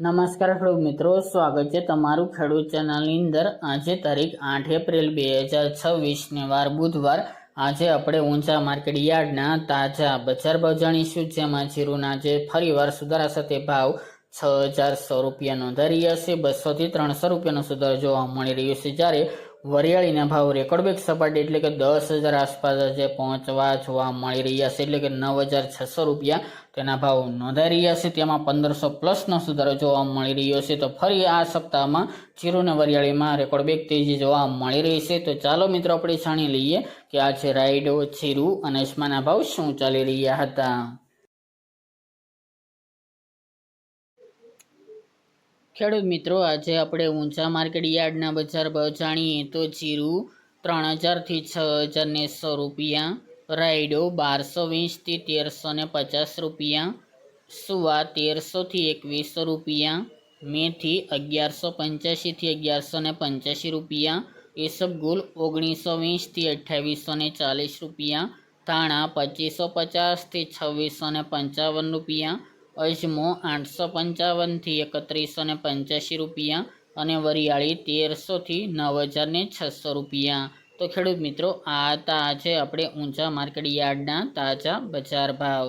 નમસ્કાર ખેડૂત મિત્રો, સ્વાગત છે તમારું ખેડૂત ચેનલની અંદર। આજે તારીખ 8 એપ્રિલ 2026 વાર બુધવાર। આજે આપણે ઊંચા માર્કેટ યાર્ડના તાજા બજાર ભાવ જાણીશું, જેમાં જીરુના જે ફરીવાર સુધારા સાથે ભાવ 6100 રૂપિયા નોંધાઈ રહ્યા છે। 200 થી 300 રૂપિયાનો સુધારો જોવા મળી રહ્યો છે, જ્યારે વરિયાળીના ભાવ રેકોર્ડ બ્રેક સપાટી એટલે કે 10,000 આસપાસ આજે પહોંચવા જોવા મળી રહ્યા છે, એટલે કે 9,600 રૂપિયા તેના ભાવ નોંધાઈ રહ્યા છે। તેમાં 1500 પ્લસનો સુધારો જોવા મળી રહ્યો છે। તો ફરી આ સપ્તાહમાં જીરુ અને વરિયાળીમાં રેકોર્ડ બ્રેક તેજી જોવા મળી રહી છે। તો ચાલો મિત્રો આપણે જાણી લઈએ કે આજે રાયડો, જીરુ અને અજમાના ભાવ શું ચાલી રહ્યા હતા। ખેડૂત મિત્રો, આજે આપણે ઊંચા માર્કેટ યાર્ડના બજાર ભાવ જાણીએ તો જીરુ 3000 થી 6100 રૂપિયા, રાયડો 1220 થી 1350 રૂપિયા, સુવા 1300 થી 2100 રૂપિયા, મેથી 1185 થી 1185 રૂપિયા, ઈસબગુલ 1920 થી 2840 રૂપિયા, ધાણા 2550 થી 2655 રૂપિયા, અજમો 855 થી 3185 રૂપિયા અને વરિયાળી 1300 થી 9600 રૂપિયા। તો ખેડૂત મિત્રો, આ હતા આજે આપણે ઊંચા માર્કેટ યાર્ડના તાજા બજાર ભાવ।